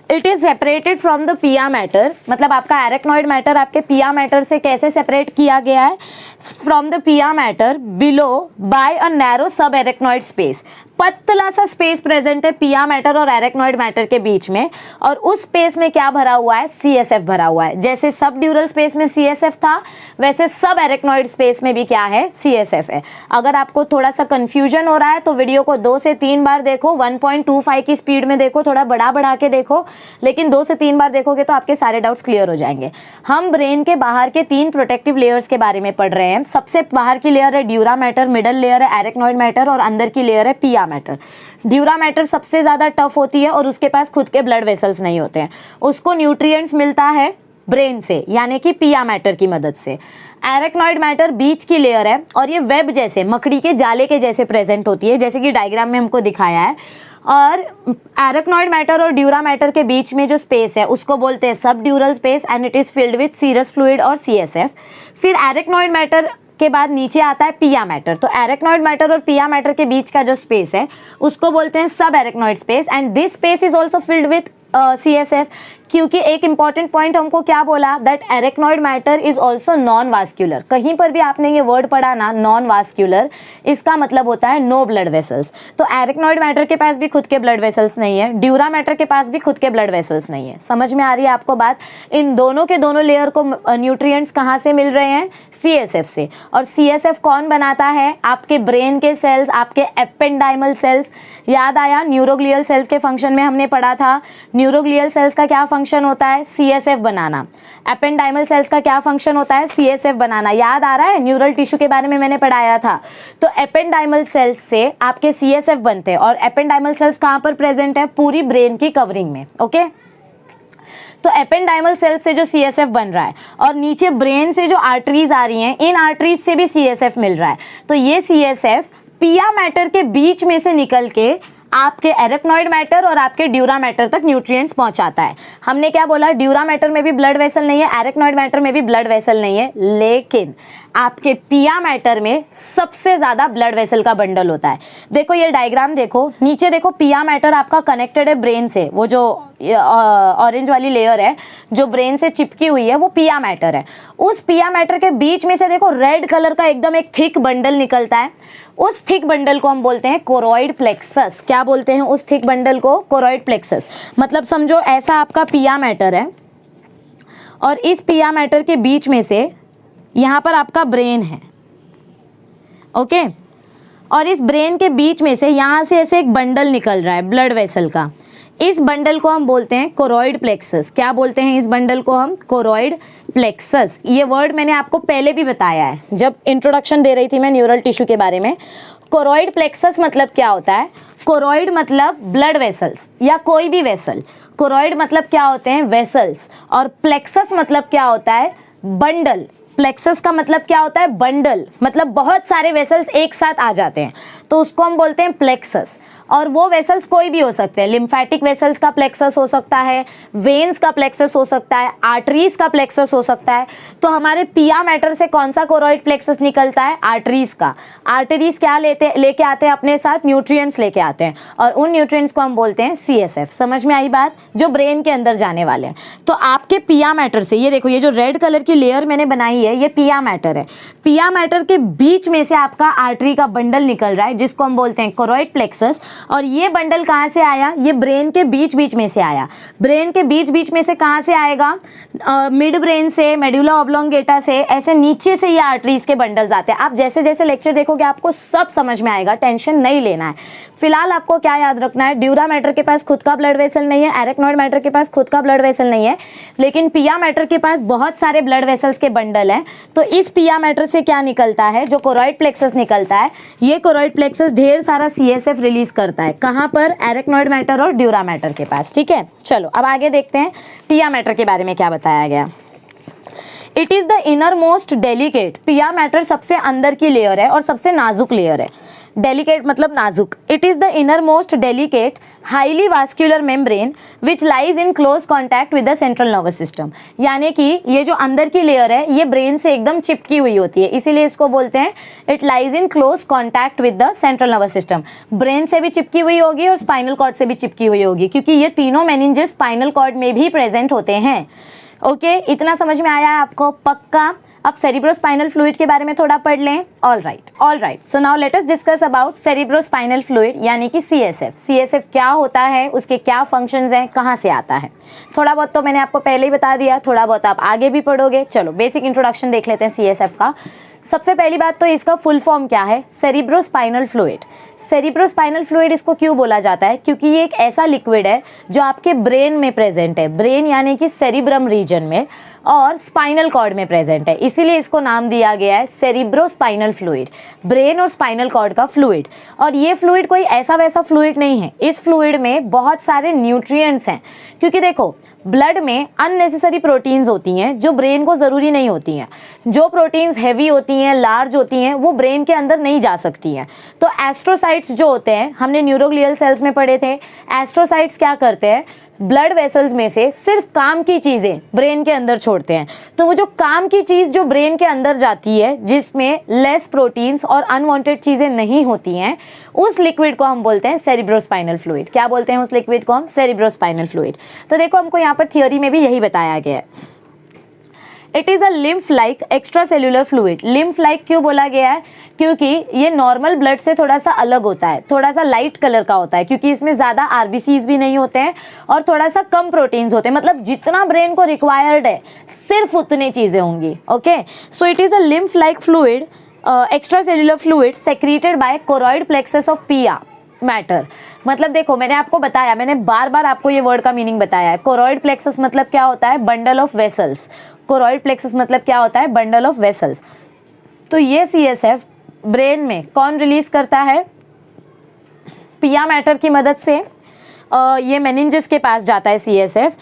it is separated from the pia mater. मतलब आपका एरेक्नॉइड मैटर आपके पिया मैटर से कैसे सेपरेट किया गया है? From the pia mater below by a narrow sub arachnoid space. पतला सा स्पेस प्रेजेंट है पिया मैटर और एरेक्नॉइड मैटर के बीच में, और उस स्पेस में क्या भरा हुआ है? CSF भरा हुआ है। जैसे सब ड्यूरल स्पेस में CSF था, वैसे सब एरेक्नॉइड स्पेस में भी क्या है? CSF है। अगर आपको थोड़ा सा कंफ्यूजन हो रहा है तो वीडियो को 2 से 3 बार देखो, 1.25 की स्पीड में देखो, थोड़ा बढ़ा के देखो, लेकिन 2 से 3 बार देखोगे तो आपके सारे डाउट्स क्लियर हो जाएंगे। हम ब्रेन के बाहर के 3 प्रोटेक्टिव लेयर्स के बारे में पढ़ रहे हैं। सबसे बाहर की लेयर है ड्यूरा मैटर, मिडल लेयर है एरेक्नॉइड मैटर और अंदर की लेयर है पिया मैटर। ड्यूरा मैटर सबसे ज्यादा टफ होती है और उसके पास खुद के ब्लड वेसल्स नहीं होते हैं। उसको न्यूट्रिएंट्स मिलता है ब्रेन से, यानी कि पिया मैटर की मदद से। एरेक्नॉइड मैटर बीच की लेयर है और ये वेब जैसे, मकड़ी के जाले के जैसे प्रेजेंट होती है, जैसे कि डायग्राम में हमको दिखाया है। और एरेक्नॉइड मैटर और ड्यूरा मैटर के बीच में जो स्पेस है उसको बोलते हैं sub dural space and it is filled with serous fluid और CSF। फिर एरेक्नॉइड मैटर के बाद नीचे आता है पिया मैटर। तो एरेक्नॉइड मैटर और पिया मैटर के बीच का जो स्पेस है उसको बोलते हैं सब arachnoid space and this space is also filled with CSF। क्योंकि एक इंपॉर्टेंट पॉइंट हमको क्या बोला, that arachnoid matter is also non vascular. कहीं पर भी आपने ये वर्ड पढ़ा ना, नॉन वास्क्यूलर, इसका मतलब होता है नो ब्लड वेसल्स। तो एरेक्नॉइड मैटर के पास भी खुद के ब्लड वेसल्स नहीं है, ड्यूरा मैटर के पास भी खुद के ब्लड वेसल्स नहीं है। समझ में आ रही है आपको बात? इन दोनों के दोनों लेयर को न्यूट्रिएंट्स कहाँ से मिल रहे हैं? CSF से। और CSF कौन बनाता है? आपके ब्रेन के सेल्स, आपके एपेंडाइमल सेल्स। याद आया? न्यूरोग्लियल सेल्स के फंक्शन में हमने पढ़ा था, न्यूरोग्लियल सेल्स का क्या फंक्शन होता है? CSF बनाना। एपेंडाइमल सेल्स का क्या फंक्शन होता है? CSF बनाना। याद आ रहा है? न्यूरल टिश्यू के बारे में मैंने पढ़ाया था। तो एपेंडाइमल सेल्स से आपके CSF बनते हैं और एपेंडाइमल सेल्स कहाँ पर प्रेजेंट है? पूरी ब्रेन की कवरिंग में। ओके, तो एपेंडाइमल सेल्स से जो CSF बन रहा है और नीचे ब्रेन से जो आर्टरीज आ रही हैं, इन आर्टरीज से भी CSF मिल रहा है। तो ये CSF पिया मैटर के बीच में से निकल के आपके एरेक्नॉइड मैटर और आपके ड्यूरा मैटर तक न्यूट्रिएंट्स पहुंचाता है। हमने क्या बोला? ड्यूरा मैटर में भी ब्लड वेसल नहीं है, एरेक्नॉइड मैटर में भी ब्लड वेसल नहीं है, लेकिन आपके पिया मैटर में सबसे ज्यादा ब्लड वेसल का बंडल होता है। देखो ये डायग्राम देखो, नीचे देखो, पिया मैटर आपका कनेक्टेड है ब्रेन से। वो जो ऑरेंज वाली लेयर है जो ब्रेन से चिपकी हुई है वो पिया मैटर है। उस पिया मैटर के बीच में से देखो रेड कलर का एकदम एक थिक बंडल निकलता है। उस थिक बंडल को हम बोलते हैं कोरोइड प्लेक्सस। क्या बोलते हैं उस थिक बंडल को? Choroid plexus. मतलब समझो ऐसा आपका पिया मैटर है और इस पिया मैटर के बीच में से यहाँ पर आपका ब्रेन है। ओके, और इस ब्रेन के बीच में से यहाँ से ऐसे एक बंडल निकल रहा है ब्लड वेसल का। इस बंडल को हम बोलते हैं कोरोइड प्लेक्सस। क्या बोलते हैं इस बंडल को हम? Choroid plexus. ये वर्ड मैंने आपको पहले भी बताया है जब इंट्रोडक्शन दे रही थी मैं न्यूरल टिश्यू के बारे में। कोरोइड प्लेक्सस मतलब क्या होता है? कोरोइड मतलब ब्लड वेसल्स या कोई भी वेसल। कोरोइड मतलब क्या होते हैं? वेसल्स। और प्लेक्सस मतलब क्या होता है? बंडल। प्लेक्सस का मतलब क्या होता है? बंडल। मतलब बहुत सारे वेसल्स एक साथ आ जाते हैं तो उसको हम बोलते हैं प्लेक्सस। और वो वेसल्स कोई भी हो सकते हैं। लिम्फेटिक वेसल्स का प्लेक्सस हो सकता है, वेन्स का प्लेक्सस हो सकता है, आर्टरीज का प्लेक्सस हो सकता है। तो हमारे पिया मैटर से कौन सा कोरोइड प्लेक्सस निकलता है? आर्टरीज का। आर्टरीज क्या लेके आते हैं अपने साथ? न्यूट्रिएंट्स लेके आते हैं और उन न्यूट्रिएंट्स को हम बोलते हैं CSF। समझ में आई बात? जो ब्रेन के अंदर जाने वाले हैं। तो आपके पिया मैटर से ये देखो, ये जो रेड कलर की लेयर मैंने बनाई है ये पिया मैटर है। पिया मैटर के बीच में से आपका आर्टरी का बंडल निकल रहा है जिसको हम बोलते हैं कोरोइड प्लेक्सस। और ये बंडल कहाँ से आया? ये ब्रेन के बीच बीच में से आया। ब्रेन के बीच बीच में से कहाँ से आएगा? मिड ब्रेन से, मेडुला ऑब्लोंगेटा से, ऐसे नीचे से ये आर्टरीज के बंडल्स आते हैं। आप जैसे जैसे लेक्चर देखोगे आपको सब समझ में आएगा, टेंशन नहीं लेना है। फिलहाल आपको क्या याद रखना है? ड्यूरा मैटर के पास खुद का ब्लड वेसल नहीं है, एरेक्नॉइड मैटर के पास खुद का ब्लड वेसल नहीं है, लेकिन पिया मैटर के पास बहुत सारे ब्लड वेसल्स के बंडल हैं। तो इस पिया मैटर से क्या निकलता है? जो कोरोइड प्लेक्सस निकलता है, ये कोरोइड प्लेक्सस ढेर सारा CSF रिलीज करता है। कहाँ पर? एरेक्नॉइड मैटर और ड्यूरा मैटर के पास। ठीक है, चलो अब आगे देखते हैं पिया मैटर के बारे में क्या बताया गया। It is the inner most delicate. पिया मैटर सबसे अंदर की लेयर है और सबसे नाजुक लेयर है। डेलिकेट मतलब नाजुक, it is the inner most delicate highly vascular membrane which lies in close contact with the central nervous system. यानी कि ये जो अंदर की लेयर है ये ब्रेन से एकदम चिपकी हुई होती है, इसीलिए इसको बोलते हैं it lies in close contact with the central nervous system. Brain से भी चिपकी हुई होगी और स्पाइनल कॉर्ड से भी चिपकी हुई होगी, क्योंकि ये तीनों मेनिंजेस स्पाइनल कॉर्ड में भी प्रेजेंट होते हैं। ओके, इतना समझ में आया है आपको? पक्का। अब सेरिब्रोस्पाइनल फ्लूइड के बारे में थोड़ा पढ़ लें। All right, so now let us discuss about cerebrospinal fluid यानी कि CSF। CSF क्या होता है, उसके क्या फंक्शंस हैं, कहाँ से आता है? थोड़ा बहुत तो मैंने आपको पहले ही बता दिया, थोड़ा बहुत आप आगे भी पढ़ोगे। चलो बेसिक इंट्रोडक्शन देख लेते हैं CSF का। सबसे पहली बात तो इसका फुल फॉर्म क्या है? Cerebrospinal fluid. सेरिब्रोस्पाइनल फ्लूइड इसको क्यों बोला जाता है? क्योंकि ये एक ऐसा लिक्विड है जो आपके ब्रेन में प्रेजेंट है, ब्रेन यानी कि सेरिब्रम रीजन में, और स्पाइनल कॉर्ड में प्रेजेंट है, इसीलिए इसको नाम दिया गया है सेरिब्रोस्पाइनल फ्लूइड, ब्रेन और स्पाइनल कॉर्ड का फ्लूइड। और ये फ्लूइड कोई ऐसा वैसा फ्लूइड नहीं है, इस फ्लूइड में बहुत सारे न्यूट्रिएंट्स हैं। क्योंकि देखो ब्लड में अननेसेसरी प्रोटीन्स होती हैं जो ब्रेन को ज़रूरी नहीं होती हैं। जो प्रोटीन्स हैवी होती हैं, लार्ज होती हैं, वो ब्रेन के अंदर नहीं जा सकती हैं। तो एस्ट्रोसाइट्स जो होते हैं, हमने न्यूरोग्लियल सेल्स में पढ़े थे, एस्ट्रोसाइट्स क्या करते हैं, ब्लड वेसल्स में से सिर्फ काम की चीज़ें ब्रेन के अंदर छोड़ते हैं। तो वो जो काम की चीज़ जो ब्रेन के अंदर जाती है, जिसमें लेस प्रोटीन्स और अनवांटेड चीज़ें नहीं होती हैं, उस लिक्विड को हम बोलते हैं सेरिब्रोस्पाइनल फ्लूइड। क्या बोलते हैं उस लिक्विड को हम? Cerebrospinal fluid. तो देखो हमको यहाँ पर थियोरी में भी यही बताया गया है। It is a lymph like extra cellular fluid. Lymph like क्यों बोला गया है? क्योंकि ये नॉर्मल ब्लड से थोड़ा सा अलग होता है, थोड़ा सा लाइट कलर का होता है, क्योंकि इसमें ज़्यादा RBCs भी नहीं होते हैं और थोड़ा सा कम प्रोटीन्स होते हैं। मतलब जितना ब्रेन को रिक्वायर्ड है सिर्फ उतनी चीज़ें होंगी। Okay, so it is a lymph like fluid, extra cellular fluid secreted by choroid plexus of pia mater. मतलब देखो मैंने आपको बताया, मैंने बार बार आपको ये वर्ड का मीनिंग बताया है। कोरॉइड प्लेक्सस मतलब क्या होता है? Bundle of vessels. Choroid plexus मतलब क्या होता है? Bundle of vessels. तो ये CSF ब्रेन में कौन रिलीज करता है? पिया मैटर की मदद से ये मेनिंजेस के पास जाता है CSF।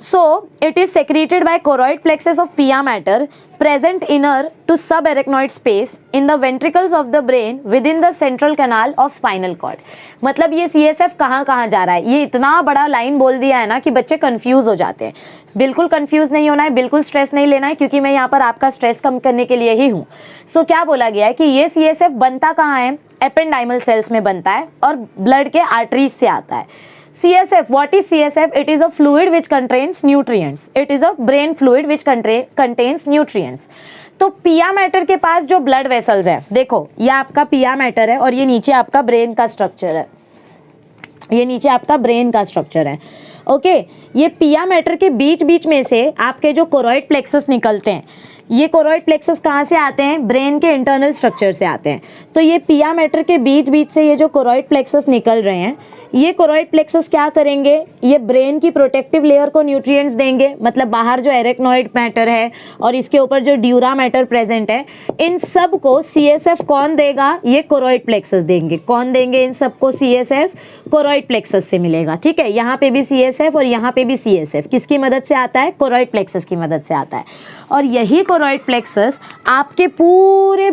So it is secreted by choroid plexus of pia matter present inner to subarachnoid space in the ventricles of the brain within the central canal of spinal cord। मतलब ये CSF कहाँ कहाँ जा रहा है? ये इतना बड़ा लाइन बोल दिया है ना कि बच्चे कंफ्यूज हो जाते हैं। बिल्कुल कंफ्यूज नहीं होना है, बिल्कुल स्ट्रेस नहीं लेना है, क्योंकि मैं यहाँ पर आपका स्ट्रेस कम करने के लिए ही हूँ। सो क्या बोला गया है कि ये CSF बनता कहाँ है? एपेंडाइमल सेल्स में बनता है और ब्लड के आर्टरीज से आता है। CSF, what is CSF? It is a fluid which contains nutrients. It is a brain fluid which contains nutrients. तो पिया मैटर के पास जो ब्लड वेसल्स हैं, देखो ये आपका पिया मैटर है और ये नीचे आपका ब्रेन का स्ट्रक्चर है, ये नीचे आपका ब्रेन का स्ट्रक्चर है। ओके, ये पिया मैटर के बीच बीच में से आपके जो कोरॉइड प्लेक्सस निकलते हैं, ये कोरॉइड प्लेक्सस कहाँ से आते हैं? ब्रेन के इंटरनल स्ट्रक्चर से आते हैं। तो ये पिया मैटर के बीच बीच से ये जो कोरॉइड प्लेक्सस निकल रहे हैं, ये कोरॉइड प्लेक्सस क्या करेंगे? ये ब्रेन की प्रोटेक्टिव लेयर को न्यूट्रिएंट्स देंगे। मतलब बाहर जो एरेक्नॉइड मैटर है और इसके ऊपर जो ड्यूरा मैटर प्रेजेंट है, इन सब को CSF कौन देगा? ये कोरॉइड प्लेक्सस देंगे। कौन देंगे इन सबको? CSF कोरॉइड प्लेक्सस से मिलेगा। ठीक है, यहाँ पे भी CSF और यहाँ पे भी CSF किसकी मदद से आता है? कोरॉइड प्लेक्सस की मदद से आता है। और यही कोरॉइड प्लेक्सस आपके पूरे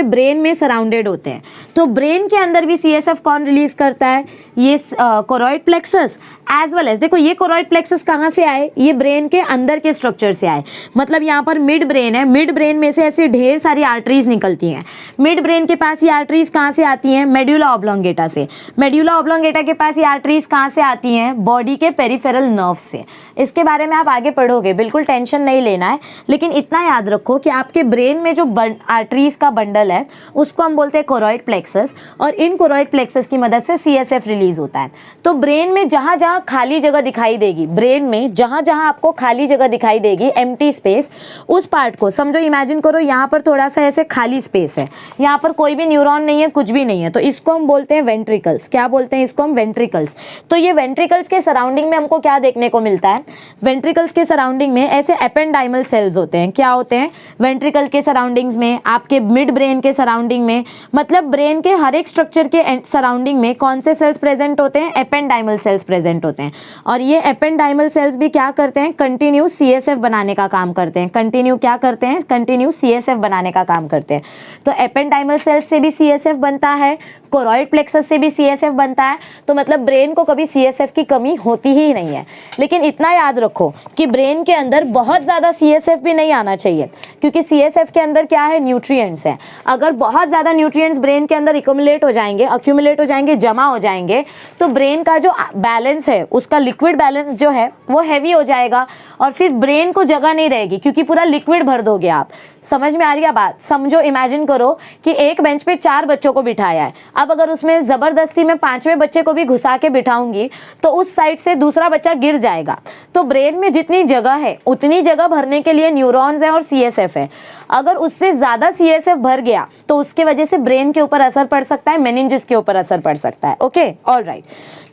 ब्रेन में सराउंडेड होते हैं। तो ब्रेन के अंदर भी CSF कौन रिलीज करता है? ये choroid plexus as well as. देखो ये कोरॉइड प्लेक्सस कहाँ से आए? ये ब्रेन के अंदर के स्ट्रक्चर से आए। मतलब यहाँ पर मिड ब्रेन है, मिड ब्रेन में से ऐसे ढेर सारी आर्टरीज निकलती हैं। मिड ब्रेन के पास ये आर्टरीज कहाँ से आती हैं? मेड्यूला ऑब्लोंगेटा से। मेड्यूला ऑब्लोंगेटा के पास ये आर्टरीज कहाँ से आती हैं? बॉडी के पेरिफेरल नर्व्स से। इसके बारे में आप आगे पढ़ोगे, बिल्कुल टेंशन नहीं लेना है, लेकिन इतना याद रखो कि आपके ब्रेन में जो आर्टरीज का बंडल है उसको हम बोलते हैं कोरॉइड प्लेक्सस, और इन कोरॉइड प्लेक्सस की मदद से CSF रिलीज होता है। तो ब्रेन में जहाँ जहाँ खाली जगह दिखाई देगी, ब्रेन में जहाँ जहाँ आपको खाली जगह दिखाई देगी, एम्प्टी स्पेस, उस पार्ट को समझो, इमेजिन करो यहाँ पर थोड़ा सा ऐसे खाली स्पेस है, यहाँ पर कोई भी न्यूरॉन नहीं है, कुछ भी नहीं है, तो इसको हम बोलते हैं वेंट्रिकल्स। क्या बोलते हैं इसको हम? वेंट्रिकल्स। तो ये वेंट्रिकल्स के सराउंडिंग में हमको क्या देखने को मिलता है? वेंट्रिकल्स के सराउंडिंग में ऐसे एपेंडाइमल सेल्स सेल्स होते हैं। क्या होते हैं? वेंट्रिकल के सराउंडिंग्स में, आपके मिड ब्रेन के सराउंडिंग में, मतलब ब्रेन के हर एक स्ट्रक्चर के सराउंडिंग में कौन से सेल्स प्रेजेंट होते हैं? एपेंडाइमल सेल्स प्रेजेंट होते हैं। और ये एपेंडाइमल सेल्स भी क्या करते हैं? कंटिन्यू CSF बनाने का काम करते हैं। कंटिन्यू क्या करते हैं? कंटिन्यू CSF बनाने का काम करते हैं। तो एपेंडाइमल सेल्स से भी CSF बनता है, कोरॉइड प्लेक्सस से भी CSF बनता है। तो मतलब ब्रेन को कभी CSF की कमी होती ही नहीं है। लेकिन इतना याद रखो कि ब्रेन के अंदर बहुत ज़्यादा CSF भी नहीं आना चाहिए, क्योंकि CSF के अंदर क्या है? न्यूट्रिएंट्स हैं। अगर बहुत ज़्यादा न्यूट्रिएंट्स ब्रेन के अंदर अक्यूमुलेट हो जाएंगे, जमा हो जाएंगे, तो ब्रेन का जो बैलेंस है, उसका लिक्विड बैलेंस जो है वो हैवी हो जाएगा और फिर ब्रेन को जगह नहीं रहेगी, क्योंकि पूरा लिक्विड भर दोगे आप। समझ में आ रही है बात? समझो, इमेजिन करो कि एक बेंच पे 4 बच्चों को बिठाया है। अब अगर उसमें ज़बरदस्ती मैं 5वें बच्चे को भी घुसा के बिठाऊंगी तो उस साइड से दूसरा बच्चा गिर जाएगा। तो ब्रेन में जितनी जगह है उतनी जगह भरने के लिए न्यूरॉन्स है और CSF है। अगर उससे ज़्यादा CSF भर गया तो उसके वजह से ब्रेन के ऊपर असर पड़ सकता है, मेनिंजेस के ऊपर असर पड़ सकता है। Okay, all right.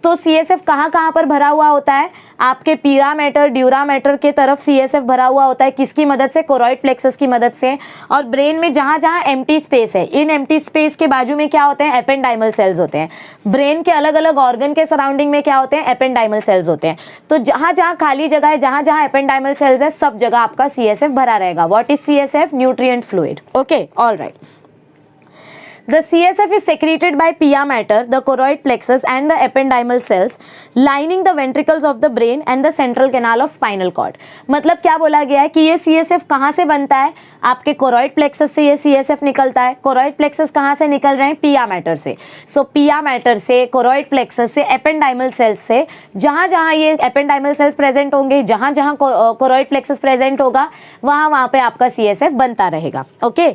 तो CSF कहाँ कहाँ पर भरा हुआ होता है? आपके पीरा मैटर, ड्यूरा मैटर के तरफ CSF भरा हुआ होता है। किसकी मदद से? कोरॉइड प्लेक्सस की मदद से। और ब्रेन में जहाँ जहाँ एम्प्टी स्पेस है, इन एम्प्टी स्पेस के बाजू में क्या होते हैं? एपेंडाइमल सेल्स होते हैं। ब्रेन के अलग अलग ऑर्गन के सराउंडिंग में क्या होते हैं? एपेंडाइमल सेल्स होते हैं। तो जहाँ जहाँ खाली जगह है, जहाँ जहाँ एपेंडाइमल सेल्स है, सब जगह आपका CSF भरा रहेगा। What is CSF? Nutrient fluid. Okay, all right. The CSF is secreted by pia mater, the choroid plexus and the ependymal cells lining the ventricles of the brain and the central canal of spinal cord। मतलब क्या बोला गया है कि ये CSF कहाँ से बनता है? आपके कोरॉइड प्लेक्सस से ये CSF निकलता है। कोरॉइड प्लेक्सस कहाँ से निकल रहे हैं? पिया मैटर से। सो पिया मैटर से, कोरॉइड प्लेक्सस से, एपेंडाइमल सेल्स से, जहाँ जहाँ ये एपेंडाइमल सेल्स प्रेजेंट होंगे, जहाँ जहाँ कोरॉइड प्लेक्सस प्रेजेंट होगा, वहाँ वहाँ पे आपका CSF बनता रहेगा। Okay.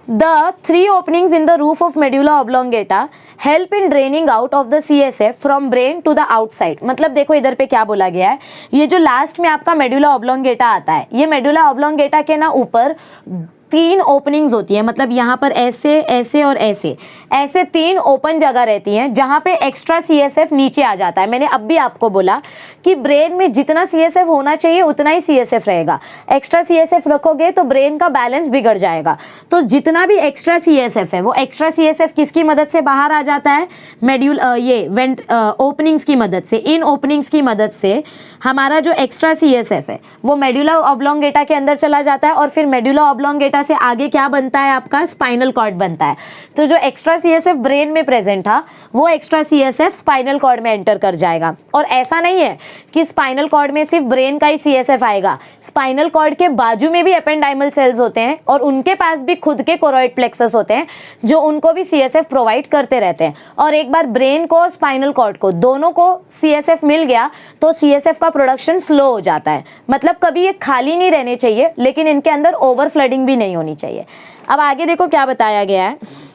The 3 openings in the roof of medulla oblongata help in draining out of the CSF from brain to the outside। मतलब देखो इधर पे क्या बोला गया है, ये जो लास्ट में आपका मेडुला ऑब्लोंगेटा आता है, ये मेडुला ऑब्लोंगेटा के ना ऊपर 3 ओपनिंग्स होती है। मतलब यहाँ पर ऐसे, ऐसे और ऐसे 3 ओपन जगह रहती हैं जहाँ पे एक्स्ट्रा CSF नीचे आ जाता है। मैंने अब भी आपको बोला कि ब्रेन में जितना CSF होना चाहिए उतना ही CSF रहेगा। एक्स्ट्रा CSF रखोगे तो ब्रेन का बैलेंस बिगड़ जाएगा। तो जितना भी एक्स्ट्रा CSF है वो एक्स्ट्रा CSF किसकी मदद से बाहर आ जाता है? ओपनिंग्स की मदद से। इन ओपनिंग्स की मदद से हमारा जो एक्स्ट्रा CSF है वो मेडुला ऑब्लोंगेटा के अंदर चला जाता है और फिर मेडुला ऑब्लोंगेटा से आगे क्या बनता है? आपका स्पाइनल कॉर्ड बनता है। तो जो एक्स्ट्रा CSF ब्रेन में प्रेजेंट था वो एक्स्ट्रा CSF स्पाइनल कॉर्ड में एंटर कर जाएगा। और ऐसा नहीं है कि स्पाइनल कॉर्ड में सिर्फ ब्रेन का ही CSF आएगा। स्पाइनल कॉर्ड के बाजू में भी एपेंडाइमल सेल्स होते हैं और उनके पास भी खुद के कोरॉइड प्लेक्सस होते हैं जो उनको भी CSF प्रोवाइड करते रहते हैं। और एक बार ब्रेन को और स्पाइनल कॉर्ड को दोनों को CSF मिल गया तो CSF का प्रोडक्शन स्लो हो जाता है। मतलब कभी ये खाली नहीं रहने चाहिए, लेकिन इनके अंदर ओवर फ्लडिंग भी नहीं होनी चाहिए। अब आगे देखो क्या बताया गया है।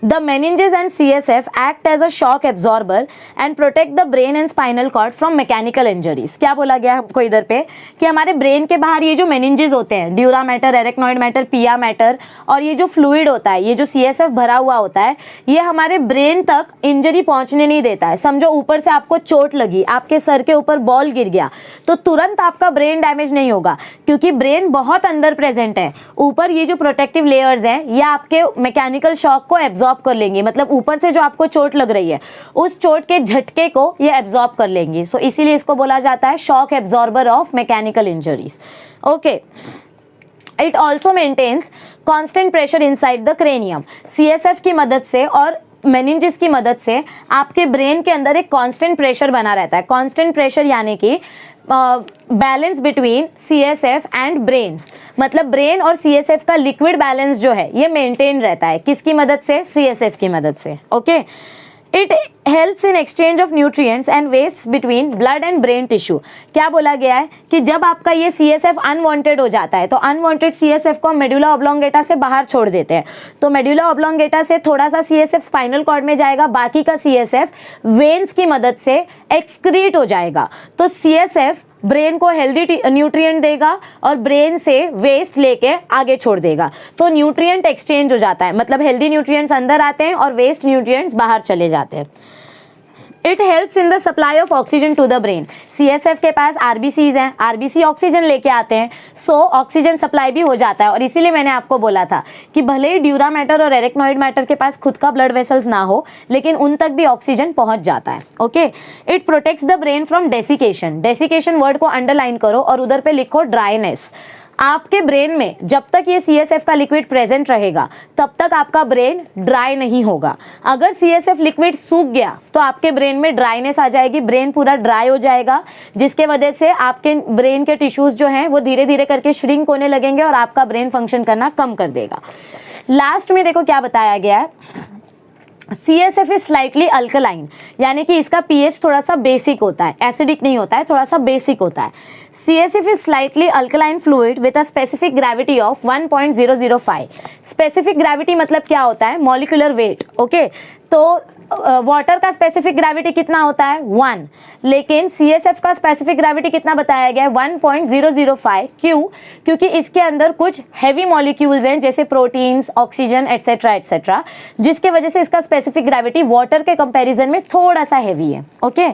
The meninges and CSF act as a shock absorber and protect the brain and spinal cord from mechanical injuries। क्या बोला गया हमको इधर पे कि हमारे ब्रेन के बाहर ये जो meninges होते हैं, ड्यूरा मैटर, एरेक्नॉइड मैटर, पिया मैटर, और ये जो फ्लूइड होता है, ये जो CSF भरा हुआ होता है, ये हमारे ब्रेन तक इंजरी पहुंचने नहीं देता है। समझो ऊपर से आपको चोट लगी, आपके सर के ऊपर बॉल गिर गया, तो तुरंत आपका ब्रेन डैमेज नहीं होगा, क्योंकि ब्रेन बहुत अंदर प्रेजेंट है। ऊपर ये जो प्रोटेक्टिव लेयर्स हैं ये आपके मैकेनिकल शॉक को एब्जॉर्ब कर लेंगे। मतलब ऊपर से जो आपको चोट लग रही है उस चोट के झटके को ये एब्जॉर्ब कर लेंगी। सो इसीलिए इसको बोला जाता है shock absorber of mechanical injuries. Okay. It also maintains constant pressure inside the cranium. CSF की मदद से और मेनिंजेस की मदद से आपके ब्रेन के अंदर एक कांस्टेंट प्रेशर बना रहता है। कांस्टेंट प्रेशर यानी कि balance between CSF and brains. मतलब ब्रेन और CSF का लिक्विड बैलेंस जो है ये मेंटेन रहता है। किसकी मदद से? CSF की मदद से। Okay. It helps in exchange of nutrients and waste between blood and brain tissue. क्या बोला गया है कि जब आपका ये CSF अनवांटेड हो जाता है तो अनवांटेड CSF को मेडुला ऑब्लोंगेटा से बाहर छोड़ देते हैं। तो मेडुला ऑब्लोंगेटा से थोड़ा सा CSF स्पाइनल कॉर्ड में जाएगा, बाकी का CSF वेन्स की मदद से एक्सक्रीट हो जाएगा। तो CSF ब्रेन को हेल्दी न्यूट्रिएंट देगा और ब्रेन से वेस्ट लेके आगे छोड़ देगा। तो न्यूट्रिएंट एक्सचेंज हो जाता है। मतलब हेल्दी न्यूट्रिएंट्स अंदर आते हैं और वेस्ट न्यूट्रिएंट्स बाहर चले जाते हैं। It helps in the supply of oxygen to the brain. CSF के पास RBCs हैं, RBC ऑक्सीजन लेके आते हैं, सो ऑक्सीजन सप्लाई भी हो जाता है। और इसीलिए मैंने आपको बोला था कि भले ही ड्यूरा मैटर और एरेक्नॉइड मैटर के पास खुद का ब्लड वेसल्स ना हो, लेकिन उन तक भी ऑक्सीजन पहुंच जाता है। Okay, it protects the brain from desiccation. Desiccation word को अंडरलाइन करो और उधर पे लिखो ड्राइनेस। आपके ब्रेन में जब तक ये CSF का लिक्विड प्रेजेंट रहेगा तब तक आपका ब्रेन ड्राई नहीं होगा। अगर CSF लिक्विड सूख गया तो आपके ब्रेन में ड्राइनेस आ जाएगी, ब्रेन पूरा ड्राई हो जाएगा, जिसके वजह से आपके ब्रेन के टिश्यूज जो हैं वो धीरे धीरे करके श्रिंक होने लगेंगे और आपका ब्रेन फंक्शन करना कम कर देगा। लास्ट में देखो क्या बताया गया है, CSF इज स्लाइटली अल्कलाइन, यानी कि इसका pH थोड़ा सा बेसिक होता है, एसिडिक नहीं होता है, थोड़ा सा बेसिक होता है। CSF is slightly alkaline fluid with a specific gravity of 1.005। Specific gravity मतलब क्या होता है, मॉलिक्यूलर वेट। ओके, तो वाटर का स्पेसिफिक ग्रेविटी कितना होता है 1, लेकिन CSF का स्पेसिफिक ग्रेविटी कितना बताया गया है 1.005। क्यों? क्योंकि इसके अंदर कुछ हैवी मॉलिक्यूल्स हैं जैसे प्रोटीन्स, ऑक्सीजन एटसेट्रा एटसेट्रा, जिसके वजह से इसका स्पेसिफिक ग्रेविटी वाटर के कंपैरिजन में थोड़ा सा हैवी है। Okay,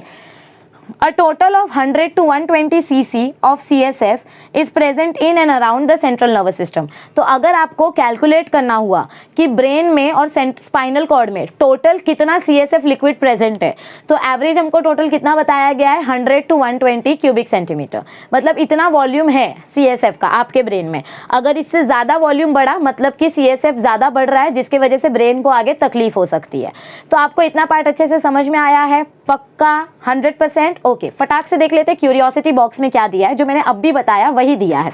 A total of 100 to 120 cc of CSF is present in and around the central nervous system। तो अगर आपको कैलकुलेट करना हुआ कि ब्रेन में और स्पाइनल कॉर्ड में टोटल कितना CSF लिक्विड प्रेजेंट है, तो एवरेज हमको टोटल कितना बताया गया है 100 to 120 क्यूबिक सेंटीमीटर। मतलब इतना वॉल्यूम है CSF का आपके ब्रेन में। अगर इससे ज़्यादा वॉल्यूम बढ़ा मतलब कि CSF ज़्यादा बढ़ रहा है, जिसकी वजह से ब्रेन को आगे तकलीफ हो सकती है। तो आपको इतना पार्ट अच्छे से समझ में आया है पक्का 100%? ओके, फटाक से देख लेते हैं क्यूरियोसिटी बॉक्स में क्या दिया है। जो मैंने अब भी बताया वही दिया है।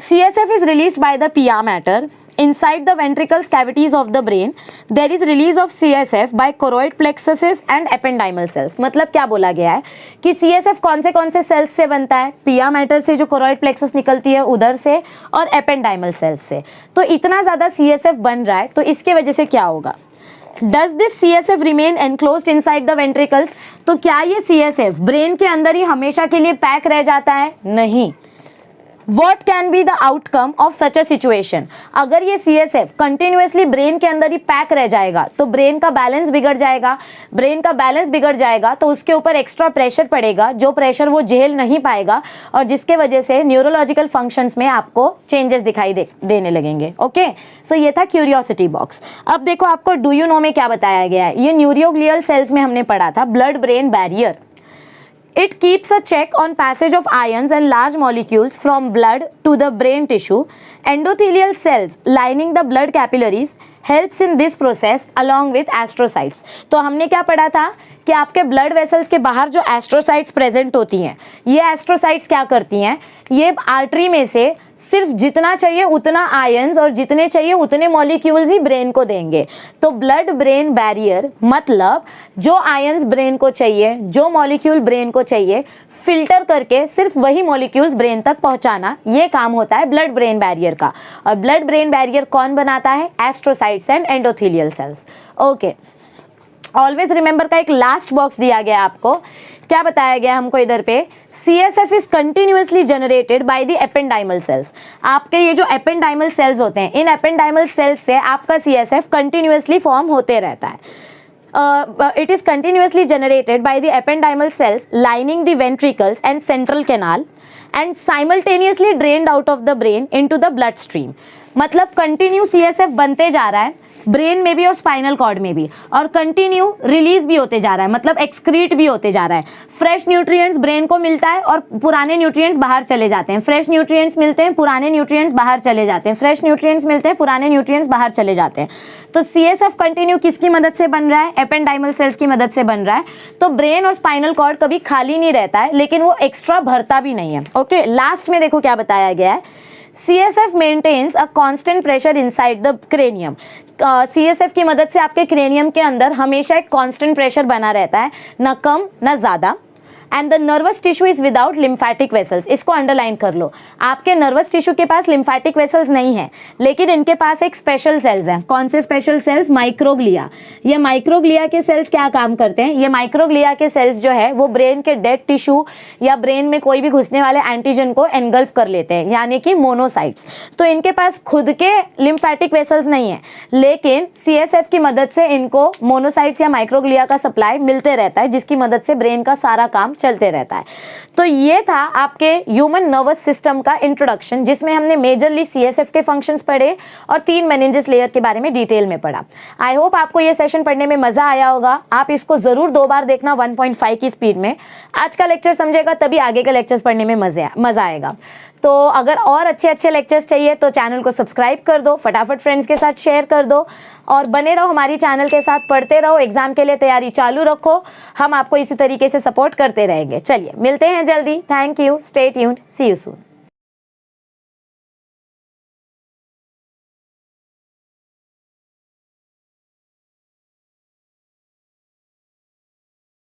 CSF is released by the pia matter inside the ventricles cavities of the brain। there is release of CSF by choroid plexuses and ependymal cells। मतलब क्या बोला गया है कि CSF कौन से सेल्स से बनता है, पिया मैटर से जो choroid plexus निकलती है उधर से, और ependymal cells से। तो इतना ज़्यादा CSF बन रहा है, तो इसके वजह से क्या होगा, Does this CSF remain enclosed inside the ventricles? तो क्या ये CSF ब्रेन के अंदर ही हमेशा के लिए पैक रह जाता है? नहीं। What can be the outcome of such a situation? अगर ये CSF कंटिन्यूसली ब्रेन के अंदर ही पैक रह जाएगा तो ब्रेन का बैलेंस बिगड़ जाएगा। ब्रेन का बैलेंस बिगड़ जाएगा तो उसके ऊपर एक्स्ट्रा प्रेशर पड़ेगा, जो प्रेशर वो झेल नहीं पाएगा, और जिसके वजह से न्यूरोलॉजिकल फंक्शंस में आपको चेंजेस दिखाई देने लगेंगे। ओके, सो ये था क्यूरियोसिटी बॉक्स। अब देखो आपको डू यू नो में क्या बताया गया है। ये न्यूरोग्लियल सेल्स में हमने पढ़ा था, blood brain barrier. It keeps a check on passage of ions and large molecules from blood to the brain tissue। Endothelial cells lining the blood capillaries helps in this process along with astrocytes। तो हमने क्या पढ़ा था कि आपके ब्लड वेसल्स के बाहर जो एस्ट्रोसाइट्स प्रेजेंट होती हैं, ये एस्ट्रोसाइट्स क्या करती हैं, ये आर्टरी में से सिर्फ जितना चाहिए उतना आयंस और जितने चाहिए उतने मॉलिक्यूल्स ही ब्रेन को देंगे। तो ब्लड ब्रेन बैरियर मतलब जो आयंस ब्रेन को चाहिए, जो मॉलिक्यूल ब्रेन को चाहिए, फिल्टर करके सिर्फ वही मॉलिक्यूल्स ब्रेन तक पहुंचाना, ये काम होता है ब्लड ब्रेन बैरियर का। और ब्लड ब्रेन बैरियर कौन बनाता है? Astrocytes and endothelial cells. Okay, always remember का एक लास्ट बॉक्स दिया गया आपको। क्या बताया गया हमको इधर पे, CSF is continuously generated by the ependymal sales. आपके ये जो एपेंडाइमल सेल्स होते हैं, इन एपेंडाइमल सेल्स से आपका CSF कंटिन्यूसली फॉर्म होते रहता है। It is continuously generated by the ependymal sales lining the ventricles and central canal and simultaneously drained out of the brain into the blood stream. मतलब कंटिन्यू CSF बनते जा रहा है ब्रेन में भी और स्पाइनल कॉर्ड में भी, और कंटिन्यू रिलीज भी होते जा रहा है, मतलब एक्सक्रीट भी होते जा रहा है। फ्रेश न्यूट्रिएंट्स ब्रेन को मिलता है और पुराने न्यूट्रिएंट्स बाहर चले जाते हैं। फ्रेश न्यूट्रिएंट्स मिलते हैं, पुराने न्यूट्रिएंट्स बाहर चले जाते हैं। फ्रेश न्यूट्रिएंट्स मिलते हैं, पुराने न्यूट्रिएंट्स बाहर चले जाते हैं। तो CSF कंटिन्यू किसकी मदद से बन रहा है? एपेंडाइमल सेल्स की मदद से बन रहा है। तो ब्रेन और स्पाइनल कॉर्ड कभी खाली नहीं रहता है, लेकिन वो एक्स्ट्रा भरता भी नहीं है। ओके, लास्ट में देखो क्या बताया गया है, CSF maintains a constant pressure inside the cranium. CSF की मदद से आपके क्रेनियम के अंदर हमेशा एक कांस्टेंट प्रेशर बना रहता है, ना कम ना ज़्यादा। And the nervous tissue is without lymphatic vessels. इसको अंडरलाइन कर लो, आपके नर्वस टिश्यू के पास लिम्फेटिक वेसल्स नहीं है, लेकिन इनके पास एक स्पेशल सेल्स हैं। कौन से स्पेशल सेल्स? माइक्रोग्लिया। ये माइक्रोग्लिया के सेल्स क्या काम करते हैं? ये माइक्रोग्लिया के सेल्स जो है वो ब्रेन के डेड टिश्यू या ब्रेन में कोई भी घुसने वाले एंटीजन को एनगल्फ कर लेते हैं, यानी कि मोनोसाइट्स। तो इनके पास खुद के लिम्फेटिक वेसल्स नहीं है, लेकिन सीएसएफ की मदद से इनको मोनोसाइट्स या माइक्रोग्लिया का सप्लाई मिलते रहता है, जिसकी मदद से ब्रेन का सारा काम चलते रहता है। तो ये था आपके ह्यूमन नर्वस सिस्टम का इंट्रोडक्शन, जिसमें हमने मेजरली सीएसएफ के फंक्शंस पढ़े और 3 मेनिंजेस लेयर के बारे में डिटेल में पढ़ा। आई होप आपको ये सेशन पढ़ने में मजा आया होगा। आप इसको जरूर 2 बार देखना 1.5 की स्पीड में। आज का लेक्चर समझेगा तभी आगे के लेक्चर्स पढ़ने में मजा आएगा। तो अगर और अच्छे लेक्चर्स चाहिए तो चैनल को सब्सक्राइब कर दो, फटाफट फ्रेंड्स के साथ शेयर कर दो और बने रहो हमारी चैनल के साथ, पढ़ते रहो, एग्जाम के लिए तैयारी चालू रखो। हम आपको इसी तरीके से सपोर्ट करते रहेंगे। चलिए मिलते हैं जल्दी। Thank you, stay tuned, see you soon.